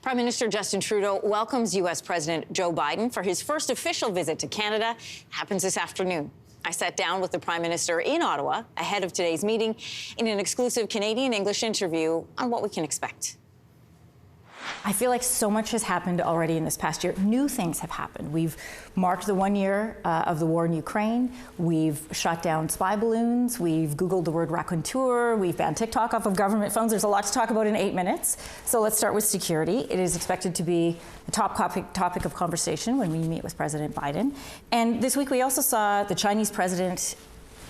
Prime Minister Justin Trudeau welcomes U.S. President Joe Biden for his first official visit to Canada. Happens this afternoon. I sat down with the Prime Minister in Ottawa ahead of today's meeting in an exclusive Canadian English interview on what we can expect. I feel like so much has happened already in this past year. New things have happened. We've marked the 1 year of the war in Ukraine. We've shot down spy balloons. We've Googled the word raconteur. We've banned TikTok off of government phones. There's a lot to talk about in 8 minutes. So let's start with security. It is expected to be the top topic of conversation when we meet with President Biden. And this week we also saw the Chinese president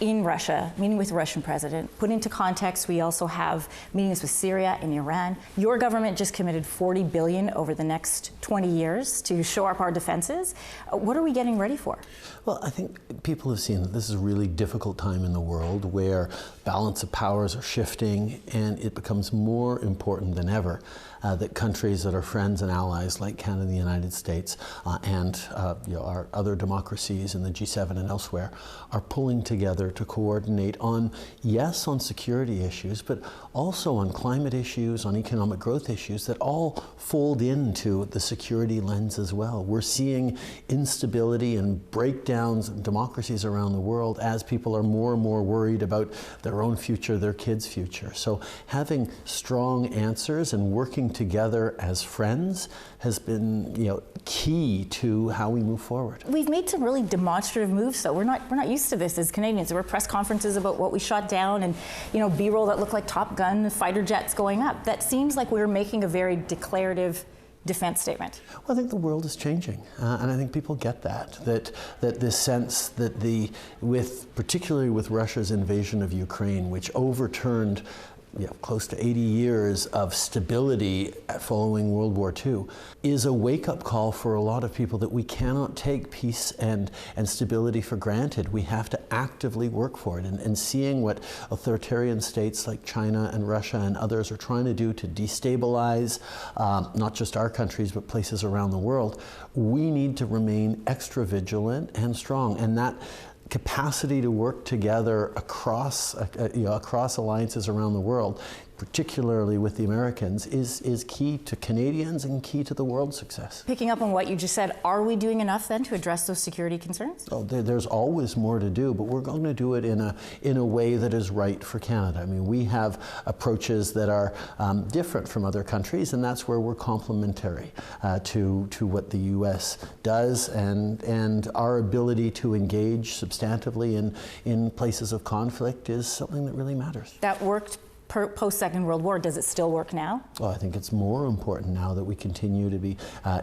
in Russia, meeting with the Russian president. Put into context, we also have meetings with Syria and Iran. Your government just committed $40 billion over the next 20 years to shore up our defenses. What are we getting ready for? Well, I think people have seen that this is a really difficult time in the world where balance of powers are shifting, and it becomes more important than ever that countries that are friends and allies like Canada and the United States and our other democracies in the G7 and elsewhere are pulling together to coordinate on, yes, on security issues, but also on climate issues, on economic growth issues that all fold into the security lens as well. We're seeing instability and breakdowns in democracies around the world as people are more and more worried about their own future, their kids' future. So having strong answers and working together as friends has been, key to how we move forward. We've made some really demonstrative moves, though. We're not used to this as Canadians. There were press conferences about what we shot down and, B-roll that looked like Top Gun, fighter jets going up. That seems like we're making a very declarative defense statement. Well, I think the world is changing, and I think people get that this sense that particularly with Russia's invasion of Ukraine, which overturned close to 80 years of stability following World War II, is a wake-up call for a lot of people that we cannot take peace and stability for granted. We have to actively work for it. And seeing what authoritarian states like China and Russia and others are trying to do to destabilize not just our countries, but places around the world, we need to remain extra vigilant and strong. And that capacity to work together across alliances around the world, particularly with the Americans, is key to Canadians and key to the world's success. Picking up on what you just said, are we doing enough then to address those security concerns? Oh, there's always more to do, but we're going to do it in a way that is right for Canada. I mean, we have approaches that are different from other countries, and that's where we're complementary to what the U.S. does, and our ability to engage substantively in places of conflict is something that really matters. That worked post-Second World War. Does it still work now? Well, I think it's more important now that we continue to be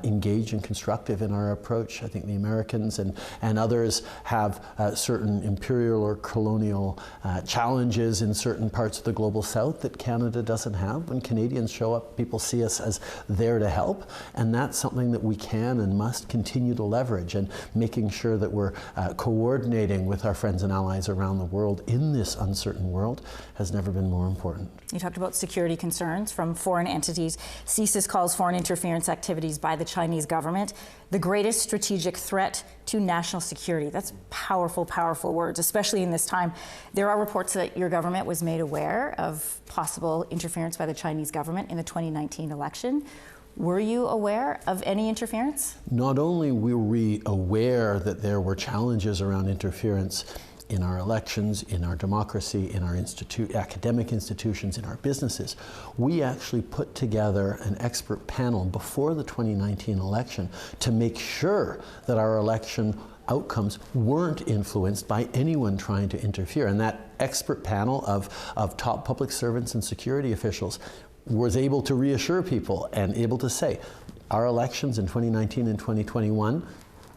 engaged and constructive in our approach. I think the Americans and others have certain imperial or colonial challenges in certain parts of the global south that Canada doesn't have. When Canadians show up, people see us as there to help, and that's something that we can and must continue to leverage, and making sure that we're coordinating with our friends and allies around the world in this uncertain world has never been more important. You talked about security concerns from foreign entities. CSIS calls foreign interference activities by the Chinese government the greatest strategic threat to national security. That's powerful, powerful words, especially in this time. There are reports that your government was made aware of possible interference by the Chinese government in the 2019 election. Were you aware of any interference? Not only were we aware that there were challenges around interference in our elections, in our democracy, in our academic institutions, in our businesses, we actually put together an expert panel before the 2019 election to make sure that our election outcomes weren't influenced by anyone trying to interfere. And that expert panel of top public servants and security officials was able to reassure people and able to say, our elections in 2019 and 2021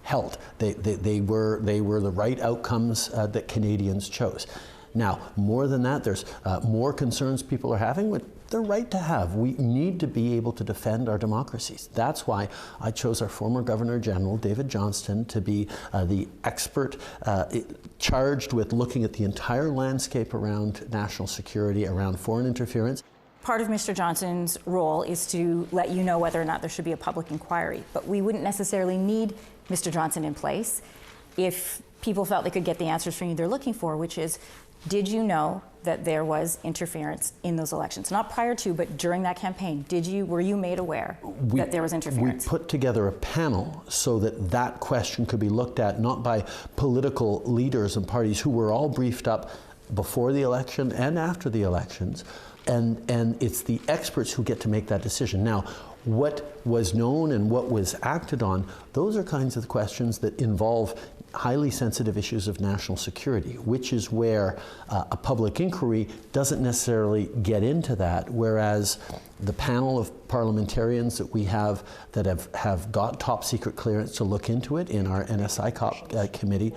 held. They were the right outcomes that Canadians chose. Now, more than that, there's more concerns people are having, which they're right to have. We need to be able to defend our democracies. That's why I chose our former Governor General, David Johnston, to be the expert charged with looking at the entire landscape around national security, around foreign interference. Part of Mr. Johnston's role is to let you know whether or not there should be a public inquiry, but we wouldn't necessarily need Mr. Johnston in place if people felt they could get the answers from you they're looking for, which is, Did you know that there was interference in those elections? Not prior to, but during that campaign. Were you made aware that there was interference? We put together a panel so that that question could be looked at not by political leaders and parties who were all briefed up before the election and after the elections, and it's the experts who get to make that decision. Now, what was known and what was acted on, those are kinds of questions that involve highly sensitive issues of national security, which is where a public inquiry doesn't necessarily get into that, whereas the panel of parliamentarians that we have that have got top secret clearance to look into it in our NSI committee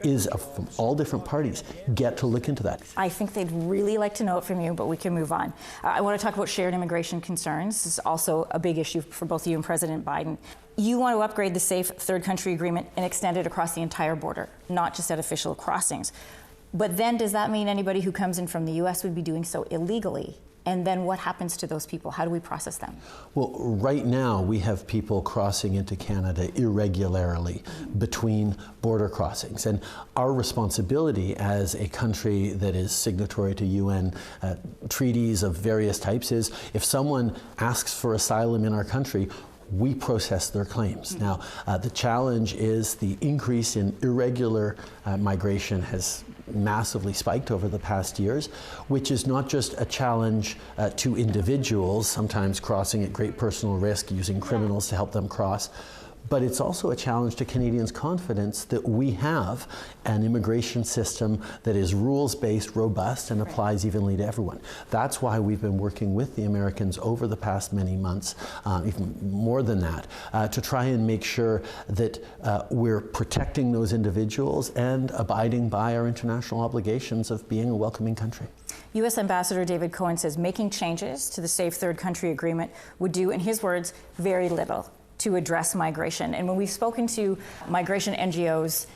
is from all different parties, get to look into that. I think they'd really like to know it from you, but we can move on. I want to talk about shared immigration concerns. This is also a big issue for both you and President Biden. You want to upgrade the Safe Third Country Agreement and extend it across the entire border, not just at official crossings. But then does that mean anybody who comes in from the US would be doing so illegally? And then what happens to those people? How do we process them? Well, right now we have people crossing into Canada irregularly between border crossings. And our responsibility as a country that is signatory to UN treaties of various types is if someone asks for asylum in our country, we process their claims. Now, the challenge is the increase in irregular migration has massively spiked over the past years, which is not just a challenge to individuals, sometimes crossing at great personal risk, using criminals to help them cross, but it's also a challenge to Canadians' confidence that we have an immigration system that is rules-based, robust, and applies evenly to everyone. That's why we've been working with the Americans over the past many months, even more than that, to try and make sure that we're protecting those individuals and abiding by our international obligations of being a welcoming country. U.S. Ambassador David Cohen says making changes to the Safe Third Country Agreement would do, in his words, very little to address migration. And when we've spoken to migration NGOs,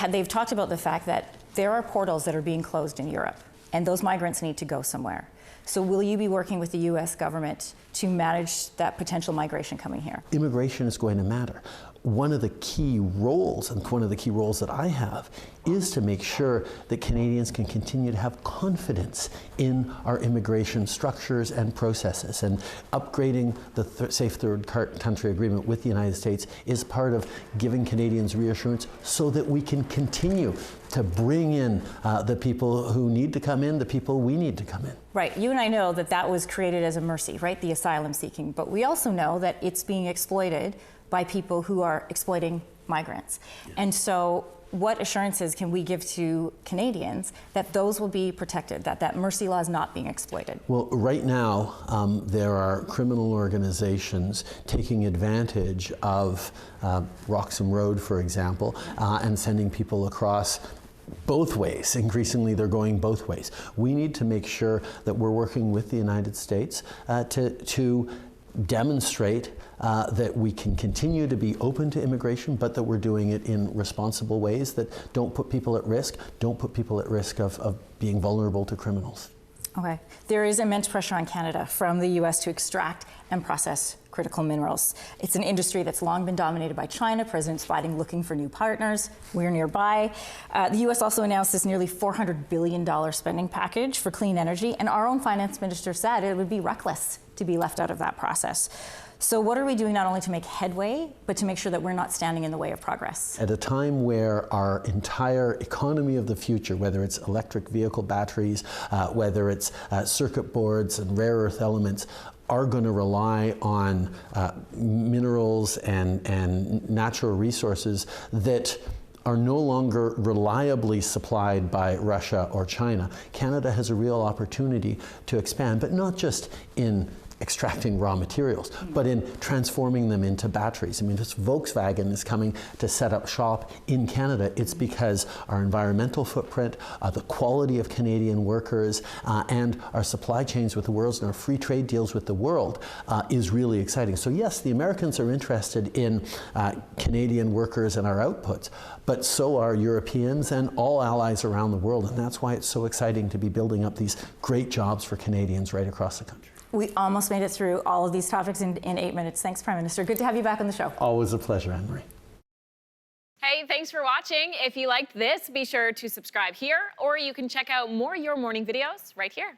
they've talked about the fact that there are portals that are being closed in Europe, and those migrants need to go somewhere. So will you be working with the U.S. government to manage that potential migration coming here? Immigration is going to matter. One of the key roles, and one of the key roles that I have, is to make sure that Canadians can continue to have confidence in our immigration structures and processes. And upgrading the Safe Third Country Agreement with the United States is part of giving Canadians reassurance so that we can continue to bring in the people who need to come in, the people we need to come in. Right. You and I know that that was created as a mercy, right? The asylum seeking. But we also know that it's being exploited by people who are exploiting migrants. Yeah. And so what assurances can we give to Canadians that those will be protected, that that mercy law is not being exploited? Well, right now, there are criminal organizations taking advantage of Roxham Road, for example, and sending people across both ways. Increasingly, they're going both ways. We need to make sure that we're working with the United States to demonstrate that we can continue to be open to immigration, but that we're doing it in responsible ways that don't put people at risk, of being vulnerable to criminals. Okay. There is immense pressure on Canada from the U.S. to extract and process critical minerals. It's an industry that's long been dominated by China. President Biden looking for new partners. We're nearby. The U.S. also announced this nearly $400 billion spending package for clean energy, and our own finance minister said it would be reckless to be left out of that process. So what are we doing not only to make headway, but to make sure that we're not standing in the way of progress? At a time where our entire economy of the future, whether it's electric vehicle batteries, whether it's circuit boards and rare earth elements, are going to rely on minerals and natural resources that are no longer reliably supplied by Russia or China, Canada has a real opportunity to expand, but not just in extracting raw materials, but in transforming them into batteries. I mean, if Volkswagen is coming to set up shop in Canada, it's because our environmental footprint, the quality of Canadian workers, and our supply chains with the world and our free trade deals with the world is really exciting. So yes, the Americans are interested in Canadian workers and our outputs, but so are Europeans and all allies around the world, and that's why it's so exciting to be building up these great jobs for Canadians right across the country. We almost made it through all of these topics in 8 minutes. Thanks, Prime Minister. Good to have you back on the show. Always a pleasure, Anne-Marie. Hey, Hey, thanks for watching. If you liked this, be sure to subscribe here, or you can check out more Your Morning videos right here.